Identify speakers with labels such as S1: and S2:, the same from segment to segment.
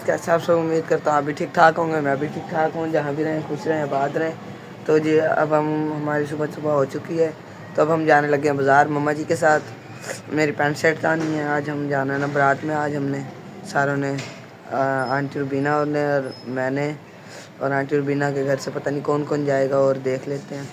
S1: Guys, कैसे आप सब? उम्मीद करता हूँ आप भी ठीक ठाक होंगे। मैं भी ठीक ठाक हूँ। जहाँ भी रहें खुश रहें, आबाद रहें। तो जी अब हमारी सुबह सुबह हो चुकी है, तो अब हम जाने लगे हैं बाज़ार मम्मा जी के साथ। मेरी पैंट शर्ट लानी है। आज हम जाना है ना बारात में। आज हमने सारों ने, आंटी रुबीना और ने और मैंने और आंटी रुबीना के घर से पता नहीं कौन कौन जाएगा, और देख लेते हैं।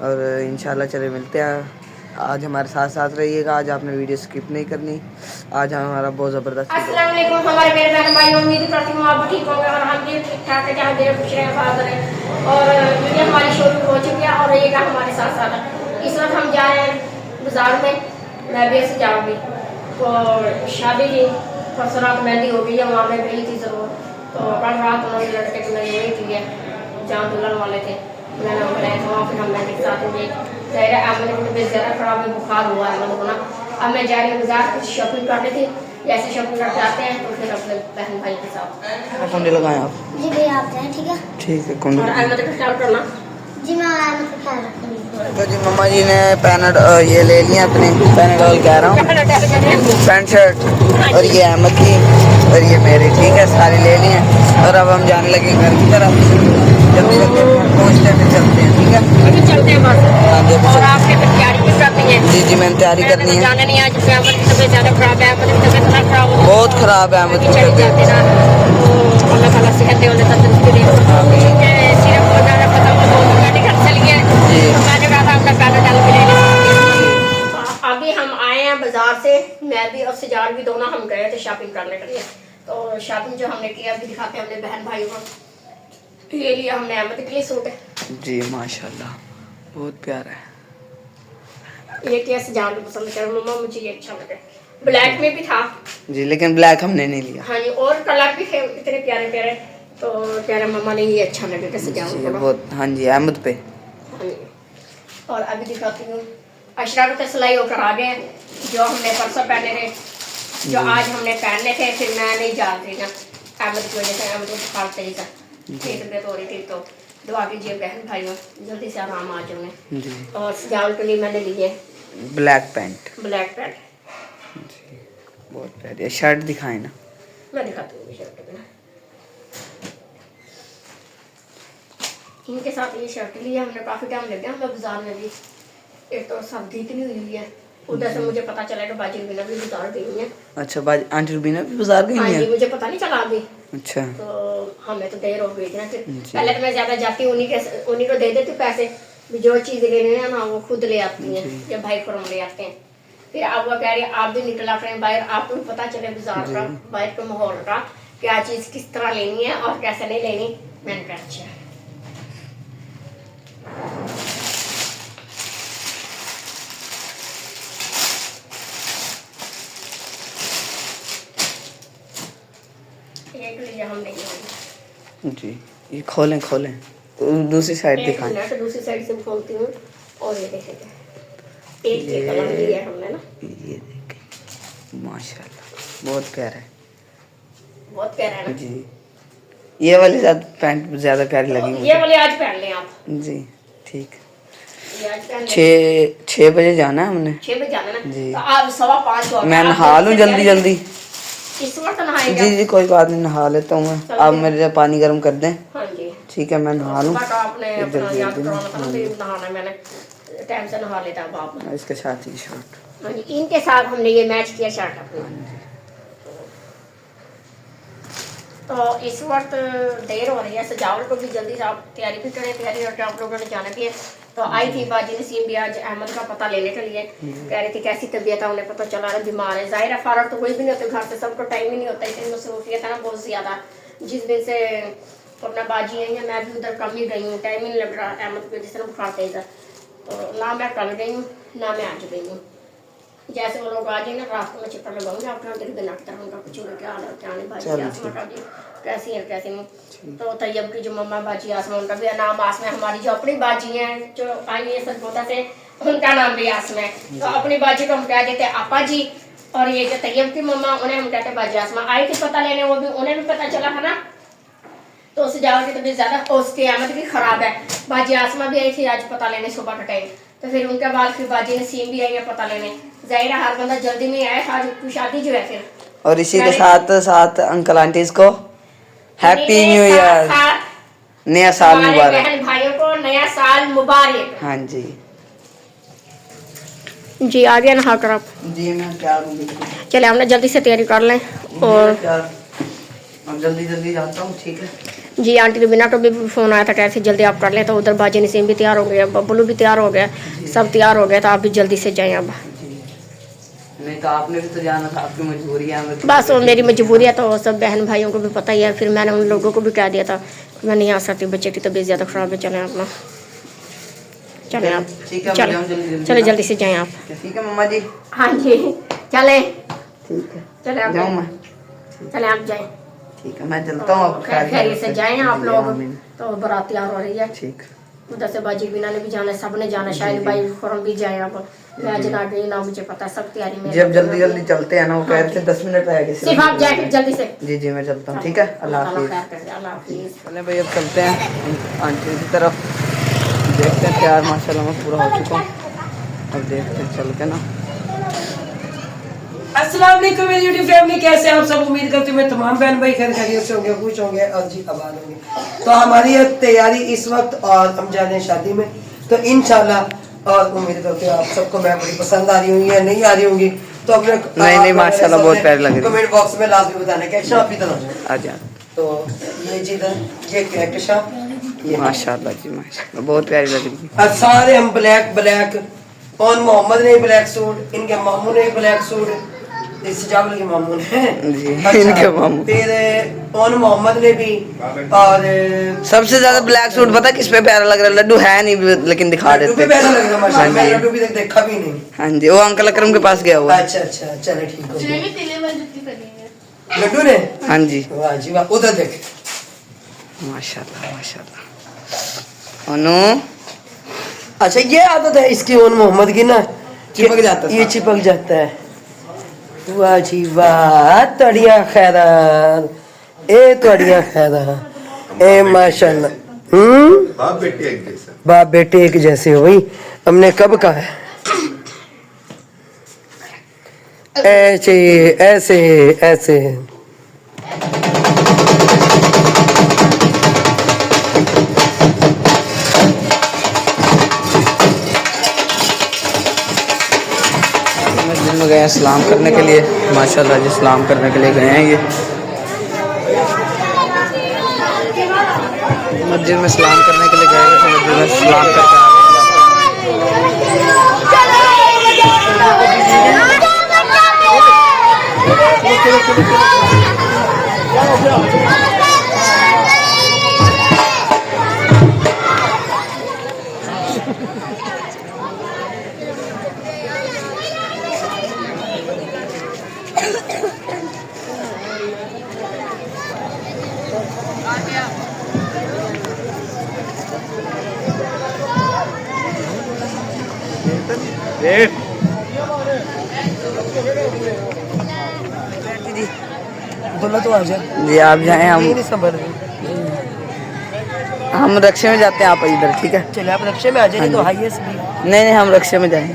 S1: और इंशाल्लाह चले मिलते हैं। आज हमारे साथ साथ रहिएगा। आज आपने वीडियो स्किप नहीं करनी। आज हमारा बहुत ज़बरदस्त
S2: अस्सलाम वालेकुम हमारे मेरे बहन भाई, उम्मीद करती हूँ आप ठीक होंगे और हम भी ठीक ठाक है, जहाँ देर खुश रहे आबाद रहे। और वीडियो हमारी शुरू हो चुकी है और रहिएगा हमारे साथ साथ। इस वक्त हम जा रहे हैं बाजार में, मैं भी ऐसे जाऊँगी। तो शादी की परसों रात मेहंदी हो गई है, वहाँ में गई थी ज़रूर। तो कल रात उन्होंने लड़के को मेरी वही की है जहाँ दुल्हन वाले थे, मैंने बुलाया था वहाँ। फिर हम मेहंदी के साथ गए। ज़ाहिर है अहमद को तबीयत ज़्यादा खराब है, बुखार हुआ है अहमद को ना। अब मैं जा रही हूँ बाजार, कुछ शॉपिंग करनी थी। जैसे शॉपिंग करके आते हैं तो फिर अपने बहन भाई के साथ।
S1: कुंडे लगाएं आप?
S3: जी भैया आप जाएं, ठीक है।
S1: ठीक है, कुंडे।
S2: और अहमद का ख्याल करना।
S3: जी मैं अहमद का ख्याल रखूँगी।
S1: तो जी मम्मा जी ने ये ले लिए अपने पैनाडोल, कह रहा हूँ, पैंट शर्ट। और ये अहमद की और ये मेरी, ठीक है, सारी ले ली हैं। और अब हम जाने लगे घर की तरफ। जल्दी जल्दी पहुँचते हैं, फिर चलते हैं, ठीक है।
S2: अभी चलते हैं बस।
S1: हाँ जी,
S2: और आपने फिर तैयारी भी करनी है?
S1: जी जी मैंने तैयारी करनी है।
S2: जाना नहीं आज, अहमद की तबीयत ज़्यादा खराब है, अहमद की तबीयत इतना खराब हो
S1: बहुत खराब है अहमद की
S2: चले
S1: तबीयत।
S2: जाते ना। तो अल्लाह ताला सेहत दे, उन्हें तंदुरुस्ती दे। सिर्फ उन्होंने पता वो मेडिकल चली है, तो मैंने कहा था अपना पैनाडोल भी ले लें। अभी हम आए हैं बाजार से, मैं भी और सिजाल भी दोनों हम गए थे शॉपिंग करने के लिए। तो शॉपिंग जो हमने किया अभी दिखाते हैं अपने बहन भाइयों को। ये लिया हमने अहमद के लिए सूट है
S1: जी, माशाल्लाह बहुत प्यारा है।
S2: ये क्या सिजाल को पसंद कर मम्मा, मुझे ये अच्छा लगा। ब्लैक में भी था
S1: जी, लेकिन ब्लैक हमने नहीं लिया।
S2: हाँ जी, और कलर भी थे इतने प्यारे प्यारे। तो कह रहे मम्मा ने ये अच्छा लगा सिजाल
S1: जी,
S2: को।
S1: बहुत, हाँ जी, अहमद पे।
S2: हाँ जी। और अभी दिखाती हूँ अशरा को तो सिलाई होकर आ गए, जो हमने परसों पहने थे, जो आज हमने पहनने थे। फिर मैं नहीं जा रही ना अहमद की वजह से, अहमद को बुखार तेज है, तबीयत हो रही थी। तो दुआ कीजिए बहन भाइयों, जल्दी से आराम आ जाऊंगे।
S1: जी,
S2: और सजावट के लिए मैंने ली है
S1: ब्लैक पैंट।
S2: Black pant.
S1: जी, बहुत प्यारी। शर्ट दिखाएं ना।
S2: मैं दिखाती हूँ शर्ट में, इनके साथ ये शर्ट ली है हमने। काफ़ी टाइम लग गया हमें बाजार में भी, एक तो सर्दी इतनी हुई है, उधर से मुझे पता चला कि बाजी रुबीना भी बाजार गई है।
S1: अच्छा, आंटी रुबीना भी बाजार गई
S2: हाँ
S1: है?
S2: जी, मुझे पता नहीं चला अभी।
S1: अच्छा,
S2: तो हमें तो देर हो गई थी ना। फिर पहले तो मैं ज्यादा जाती हूँ, उन्हीं को दे देती हूँ पैसे, जो चीज़ लेने हैं ना वो खुद ले आती हैं, या भाई खुरम ले आते हैं। फिर अब वो कह रही है आप भी निकला करें बाहर, आपको भी पता चले बाजार का, बाहर के माहौल का, क्या चीज़ किस तरह लेनी है और कैसे नहीं लेनी। मैंने कहा अच्छा। एक लिया हमने ये
S1: जी, ये खोलें खोलें, तो दूसरी साइड दिखाएं।
S2: मिनट, दूसरी साइड से खोलती हूँ। और ये देखेंगे, एक ये कलर लिया है हमने ना,
S1: ये देखें, माशाल्लाह बहुत प्यारा है।
S2: बहुत प्यारा है ना
S1: जी, ये वाली पैंट ज़्यादा प्यारी लगी
S2: ये
S1: मुझे।
S2: वाले आज पहन लें आप।
S1: जी, ठीक।
S2: ये आज पहन लें।
S1: 6 बजे जाना है हमने।
S2: 6 बजे जाना ना,
S1: जी।
S2: तो आप 5:15 हो गए।
S1: मैं
S2: आप
S1: नहा लूँ जल्दी जल्दी।
S2: इस वक्त नहाएंगे
S1: जी जी, कोई बात नहीं, नहा लेता हूँ मैं। आप मेरे लिए पानी गर्म कर दें।
S2: हाँ जी,
S1: ठीक है, मैं नहा लूँ।
S2: सुबह का आपने अपना
S1: जल्दी
S2: याद
S1: जल्दी
S2: करवाना था ना, फिर नहाना मैंने टाइम से नहा लेता अब आप।
S1: इसके साथ ही शर्ट।
S2: हाँ जी, इनके साथ हमने ये मैच किया शर्ट अपनी। तो इस वक्त देर हो रही है, सजावट को भी जल्दी से आप तैयारी भी करें, तैयारी करके आप लोगों ने जाना भी है। तो आई थी बाजी नसीम भी आज अहमद का पता लेने के लिए, कह रही थी कैसी तबीयत है, उन्हें पता चला रहा बीमार है। जाहिर है फारग तो कोई भी नहीं होते घर से, सबको टाइम ही नहीं होता, इतनी मसरूफियत है ना बहुत ज़्यादा। जिस दिन से अपना बाजी आई है, मैं भी उधर कम ही गई हूँ, टाइम ही नहीं लग रहा अहमद को, जिस तरह बुखार तेज है। तो ना मैं कल गई हूँ ना मैं आज गई हूँ। जैसे वो लोग आ जाए ना रास्ते में चक्कर लगाऊंगे आपका बिना की तरह उनका कुछ क्या हाल है, क्या नहीं बाजी आसमा का जी कैसी है कैसी नहीं। तो तैयब की जो मम्मा बाजी आसमा, उनका भी नाम आसमा है। हमारी जो अपनी बाजी हैं जो आई है सरगोदा से, उनका नाम भी आसमा है। तो अपनी बाजी को हम कह देते हैं आपा जी, और ये जो तैयब की मम्मा उन्हें हम कहते हैं बाजी आसमा। आई थी पता लेने, वो भी उन्हें भी पता चला है ना। तो उसे जाओ की तबीयत ज्यादा उसकी अहमद भी खराब है। बाजी आसमा भी आई थी आज पता लेने सुबह का टाइम। तो फिर उनके बाद फिर बाजी नसीम भी आई है पता लेने। जाहिर है हर बंदा जल्दी में आया था, आज शादी जो है फिर।
S1: और इसी के साथ साथ अंकल आंटीज को हैप्पी न्यू ईयर, नया साल
S2: हमारे
S1: मुबारक।
S2: बहन भाइयों को नया साल मुबारक।
S1: हाँ जी
S2: जी आ गया नहा कर आप।
S1: जी मैं तैयार हूँ।
S2: चले हमने जल्दी से तैयारी कर लें और
S1: अब जल्दी जल्दी जाता हूँ, ठीक है।
S2: जी आंटी रुबीना का भी फोन आया था, कैसे जल्दी आप कर लें, तो उधर बाजी नसीम भी तैयार हो गया, बबलू भी तैयार हो गया, सब तैयार हो गया, तो आप भी जल्दी से जाएं अब।
S1: नहीं तो आपने भी तो जाना था, आपकी मजबूरी है।
S2: बस वो मेरी मजबूरी है, तो सब बहन भाइयों को भी पता ही है। फिर मैंने उन लोगों को भी कह दिया था कि मैं नहीं आ सकती, बच्चे की तबीयत ज़्यादा ख़राब है। चलें अपना, चलें आप,
S1: ठीक है,
S2: चलें चले जल्दी से जाएं आप।
S1: ठीक है मम्मा जी।
S2: हाँ जी चलें,
S1: ठीक है
S2: चले आप
S1: जाऊँ मैं।
S2: चलें आप जाएं।
S1: ठीक है मैं चलता हूँ।
S2: खैरियत से जाएं आप
S1: जी,
S2: लोग।
S1: आमीन।
S2: तो बारात तैयार हो रही है,
S1: ठीक।
S2: उधर से बाजी बीना ने भी जाना है, सब ने जाना, शायद भाई फॉर्म भी जाए। अब मैं जना गई ना, मुझे पता है सब तैयारी में।
S1: जब जल्दी जल्दी चलते हैं ना, वो कह रहे थे 10 मिनट रह गए,
S2: सिर्फ आप जाए जल्दी से।
S1: जी जी मैं चलता हूँ, ठीक है। अल्लाह हाफिज़।
S2: अल्लाह हाफिज़।
S1: चले भाई अब चलते हैं आंटी की तरफ, देखते हैं। तैयार माशाल्लाह मैं पूरा हो चुका हूँ, अब देखते हैं चल के ना।
S4: अस्सलाम वालेकुम मेरी यूट्यूब फैमिली, कैसे आप सब? उम्मीद करती हूँ मैं तमाम बहन भाई खैर खैरियत से होंगे, खुश होंगे और जी आबाद होंगे। तो हमारी ये तैयारी इस वक्त, और हम जा रहे हैं शादी में, तो इंशाल्लाह और उम्मीद करते हैं आप सबको मैं बड़ी पसंद आ रही होंगी या नहीं आ रही होंगी। तो अपने
S1: नहीं माशाल्लाह बहुत प्यारी लग रही है।
S4: कमेंट बॉक्स में लाजमी बताना क्या शॉप की तरह।
S1: अच्छा
S4: तो ये जी ये कैरेक्टर शॉप, ये
S1: माशाल्लाह जी माशाल्लाह बहुत प्यारी लग रही है।
S4: और सारे हम ब्लैक ब्लैक, और मोहम्मद ने ब्लैक सूट, इनके मामू ने ब्लैक सूट, सजावल के मामू ने
S1: जी इनके मामू।
S4: फिर ओन मोहम्मद ने भी, और
S1: सबसे ज्यादा ब्लैक सूट पता किस पे प्यारा लग रहा है? लड्डू है नहीं लेकिन दिखा
S4: लड्डू
S1: देते।
S4: पे प्यारा लग रहा है माशाल्लाह।
S1: हाँ
S4: मैं
S1: जी।
S4: लड्डू भी देखा भी नहीं।
S1: हाँ जी वो अंकल अकरम के पास गया हुआ है।
S4: अच्छा अच्छा चले ठीक हो गया। लड्डू ने,
S1: हाँ जी
S4: वाह जी वाह, उधर देख
S1: माशाल्लाह माशाल्लाह। अनु
S4: अच्छा ये आदत है इसकी ओन मोहम्मद की ना,
S1: चिपक जाता है।
S4: ये चिपक जाता है। वाह जी वाह, तड़िया खैरान, ए तड़िया खैरान, ए माशाल्लाह।
S5: बाप बेटे एक जैसा।
S4: बाप बेटे एक जैसे हो भाई, हमने कब कहा है? ऐसे ऐसे ऐसे।
S1: मस्जिद में गए हैं सलाम करने के लिए, माशाल्लाह जी सलाम करने के लिए गए हैं। ये मस्जिद में सलाम करने के लिए गए हैं, तो मस्जिद में सलाम करके आ
S4: बोला तो आ जा
S1: जी आप जाएं,
S4: नहीं सबर।
S1: हम रक्शे में जाते हैं, आप इधर ठीक है।
S4: चले आप रक्षे में आ जाए, तो हाईएस्ट भी
S1: नहीं हम रक्शे में जाएंगे।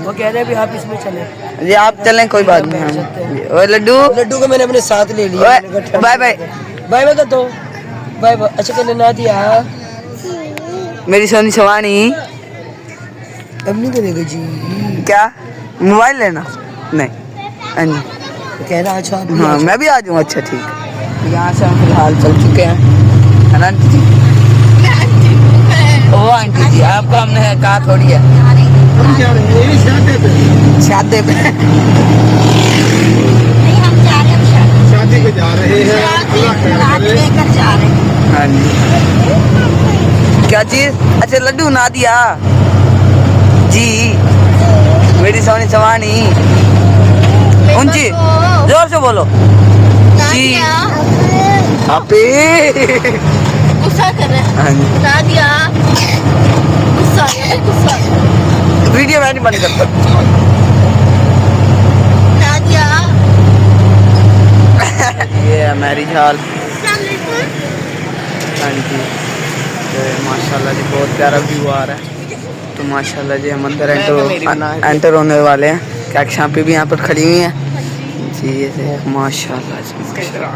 S4: वो कह रहे हैं भी आप इसमें चले।
S1: जी आप चलें कोई बात नहीं। हम ओए लड्डू
S4: लड्डू को मैंने अपने साथ ले लिया।
S1: ओए, बाय बाय।
S4: बाय बाय कर दो, बाय बाय। अच्छा कर लेना दिया,
S1: मेरी सोनी सवानी
S4: अब नहीं करेगा जी।
S1: क्या मोबाइल लेना? नहीं हाँ जी
S4: कह रहा अच्छा आप
S1: हाँ मैं भी आ जाऊँ। अच्छा ठीक है। यहाँ से हम फिलहाल चल चुके हैं, है ना आंटी जी? ओ आंटी जी आपका हमने कहा थोड़ी है शादी पे।
S5: शादी पे जा रहे हैं।
S1: हाँ जी क्या चीज? अच्छा लड्डू ना दिया जी, मेरी सोनी सवानी ऊंची जोर से बोलो जी। आपे
S6: गुस्सा कर रहे हैं
S1: हाँ जी
S6: नादिया, गुस्सा गुस्सा।
S1: वीडियो मैं नहीं बंद करता।
S6: नादिया
S1: ये है मैरिज हॉल। हाँ जी तो माशाल्लाह जी बहुत प्यारा व्यू आ रहा है। तो माशाल्लाह जी हम अंदर एंटर होने वाले हैं। क्या शापी भी यहाँ पर खड़ी हुई हैं जी। ये माशाल्लाह जी माशाल्लाह।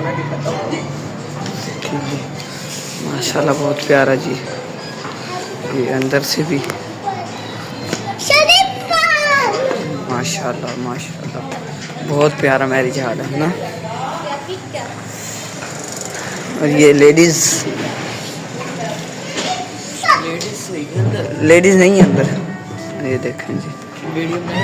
S1: जी जी माशाल्लाह बहुत प्यारा जी। ये अंदर से भी माशाल्लाह माशाल्लाह बहुत प्यारा मैरिज हॉल है ना। और ये लेडीज नहीं है अंदर, ये देखें जी वीडियो में।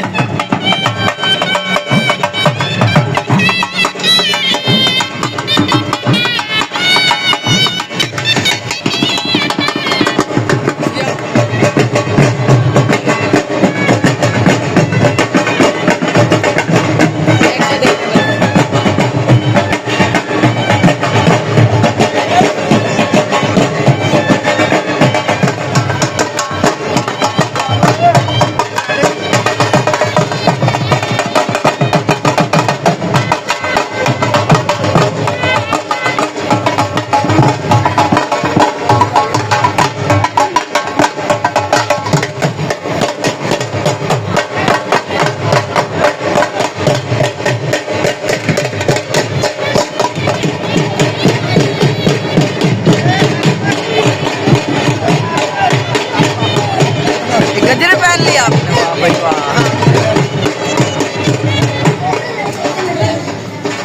S1: गजरे पहन लिया आपने, वाह भाई वाह।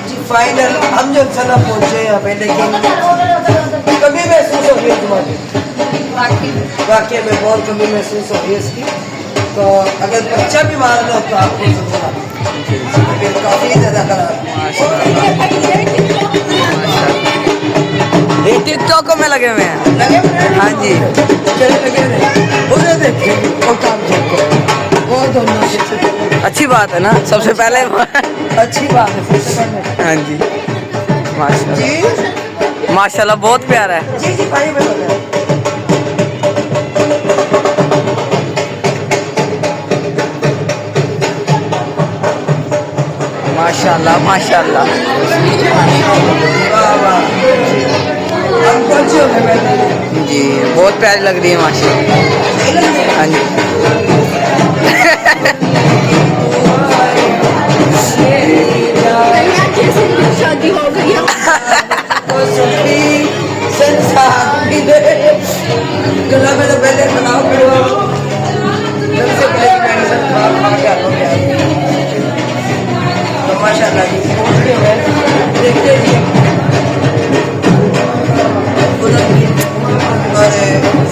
S4: जी फाइनल हम जो सना पहुंचे यहाँ पे, लेकिन कमी महसूस हो रही है तुम्हारी, वाकई में बहुत कमी महसूस हो रही है इसकी। तो अगर बच्चा भी मारना हो तो आपको समझना, लेकिन काफी ज्यादा खराब।
S1: ये टिकटॉक में लगे हुए हैं।
S4: लगे हुए हैं?
S1: हाँ जी
S4: चले लगे हुए हैं। उन्हें देखिए वो काम चलते हैं, वो दोनों
S1: अच्छी बात है ना, सबसे पहले
S4: अच्छी बात है। फिर से पढ़ने
S1: हाँ जी माशाल्लाह
S4: जी
S1: माशाल्लाह बहुत प्यारा है।
S4: जी जी भाई मैं बताया।
S1: माशाल्लाह माशाल्लाह
S4: वाह वाह हम कौन सी हो गए मैंने
S1: जी बहुत प्यारी लग रही है माशाल्लाह। हाँ जी
S6: शादी हो गई है।
S4: गला में तो पहले बनाओ फिर सबसे पहले मेडिसिन खा के आ गया। तो माशाल्लाह जी देखते रहिए। और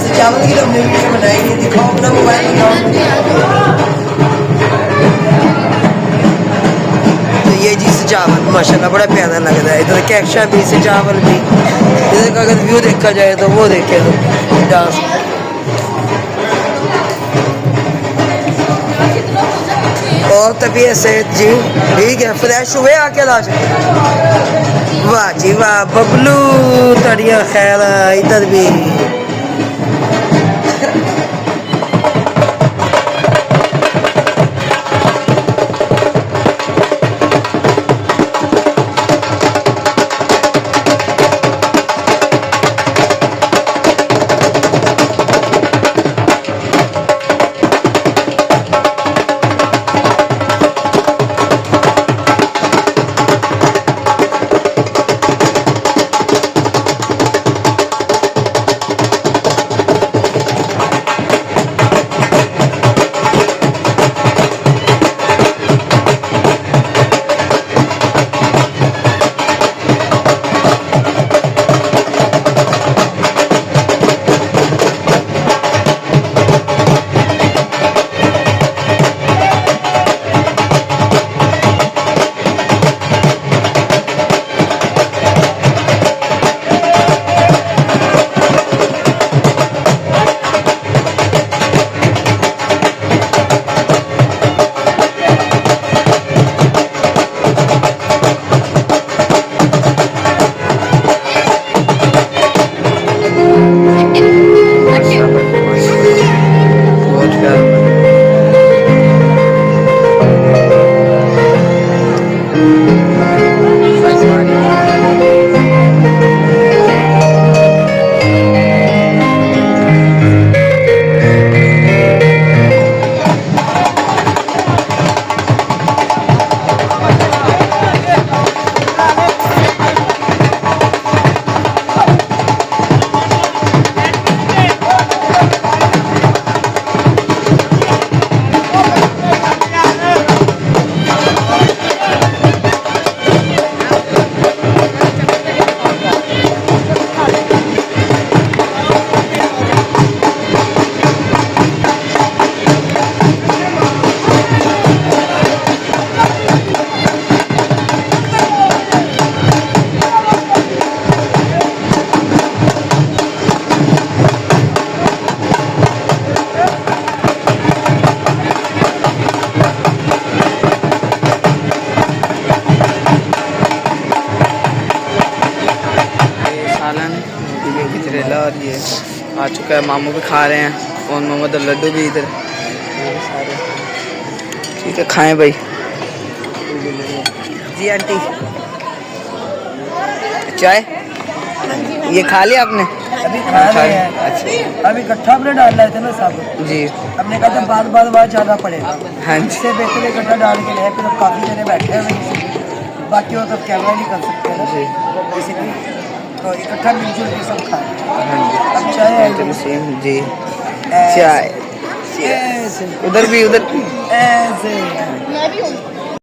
S4: सजावट की तो हमने वीडियो बनाई नहीं, दिखाओ अपना मोबाइल दिखाओ। तो ये जी सजावट माशाल्लाह बड़ा प्यारा लग रहा है। इधर कैक्शा भी सजावट भी, इधर का अगर व्यू देखा जाए तो वो देखे तो डांस। और तबीयत सेहत जी ठीक है, फ्रेश हुए आके लाज। वाह जी वाह बबलू तड़िया खैर इधर भी।
S1: ये आ चुका है, मामू भी खा रहे हैं, कौन मोहम्मद और लड्डू भी इधर। ठीक है खाएं भाई। जी आंटी चाय ये खा लिया आपने?
S4: अभी खा रहे हैं।
S1: अच्छा
S4: अभी इकट्ठा अपने डाल रहे थे ना सब,
S1: जी
S4: हमने कहा था बार बार जाना पड़ेगा,
S1: हाँ जी
S4: इससे बेहतर इकट्ठा डाल के ले, फिर अब काफ़ी जने बैठे हैं इसीलिए, बाकी वो तो कैमरा नहीं कर सकते ना
S1: जी
S4: इसलिए, तो इकट्ठा मिलजुल के सब खा रहे हैं।
S1: हाँ जी
S4: अब चाय है
S1: सेम जी चाय
S4: ऐसे
S1: उधर भी
S4: ऐसे
S6: मैं भी हूँ